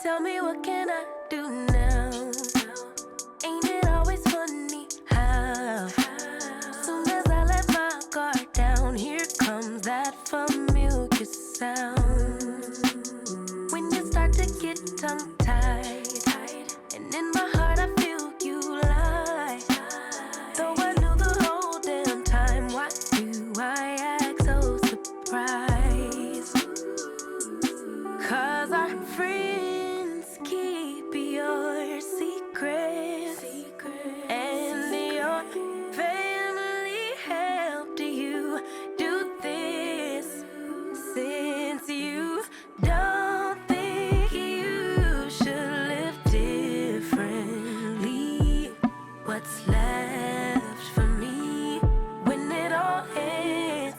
tell me, what can I do now? Ain't it always funny how soon as I let my guard down, here comes that familiar sound. When you start to get tongue-tied, and in my heart I feel you lie. Though I knew the whole damn time, why do I act so surprised? 'Cause our friends keep your secrets, and your family helped you do this. Since you don't think you should live differently, what's left for me when it all ends?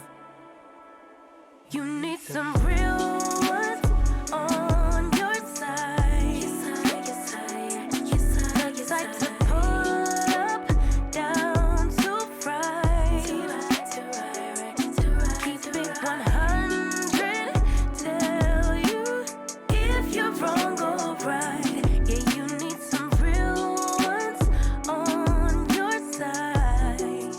You need some real ones on your side. The type to pull up, down to right. Keep it 100, tell you if you're wrong or right. Yeah, you need some real ones on your side.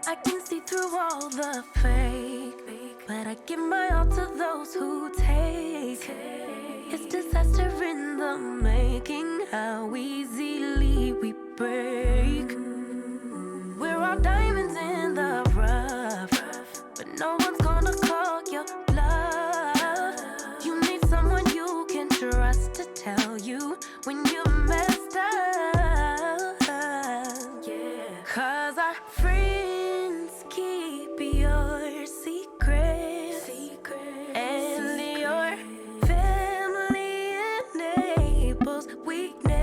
I can see through all the fake, but I give my all to those who take. It's disaster in the making, how easily we break. We're all diamonds in the rough, but no one's gonna call your bluff. You need someone you can trust to tell you when you messed up. 'Cause our friends keep your secrets, and your family enables weakness.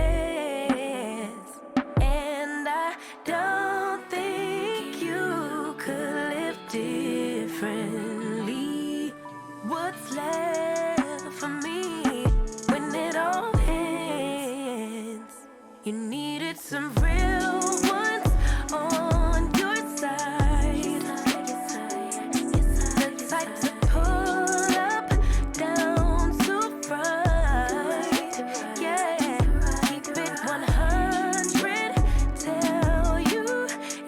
And I don't think you could live differently. What's left for me when it all ends? You needed some real ones on your side. The type to pull up, down to right. Yeah, keep it 100, tell you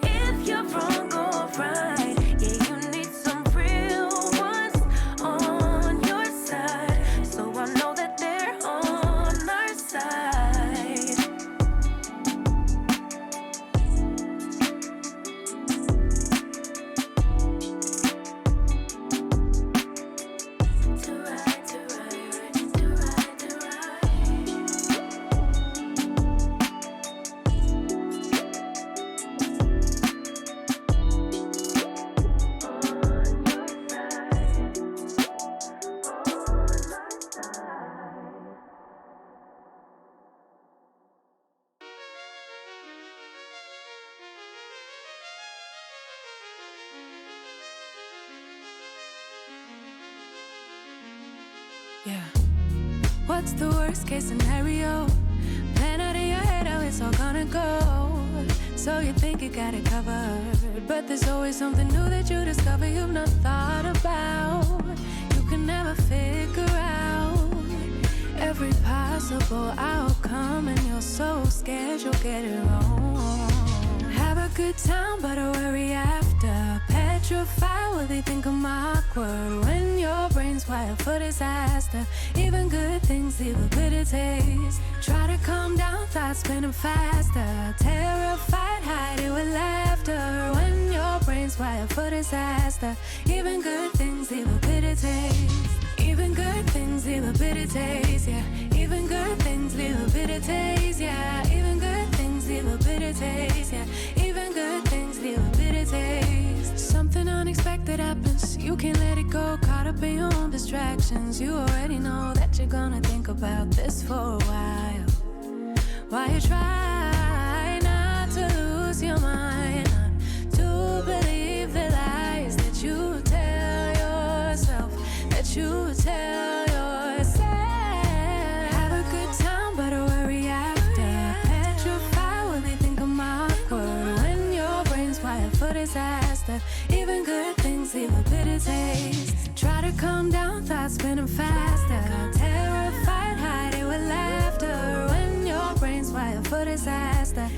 if you're wrong or right. Yeah, you need some real ones on your side, so I know that they're on our side. To right, to right, to right, to right. Yeah. What's the worst case scenario? Plan out in your head how it's all gonna go. So you think you got it covered, but there's always something new that you discover you've not thought about. You can never figure out every possible outcome, and you're so scared you'll get it wrong. Have a good time, but a worry after. Petrified, will they think I'm awkward? When your brain's wired for disaster, even good things leave a bitter taste. Try to calm down, thoughts spinning faster. Terrified, hide it with laughter. When your brain's wired for disaster, even good things leave a bitter taste. Even good things leave a bitter taste, yeah. Even good things leave a bitter taste, yeah. Even good things leave a bitter taste, yeah. Even good things leave a bitter taste. Something unexpected happens, you can't let it go. Caught up in your own distractions, you already know that you're gonna think about this for a while. While you try not to lose your mind, not to believe the lies that you tell yourself, that you tell yourself. Have a good time, but a worry after. Petrified, will they think I'm awkward? When your brain's wired for disaster, even good things leave a bitter taste. Try to calm down, thoughts spinning faster. Terrified, hide it with disaster.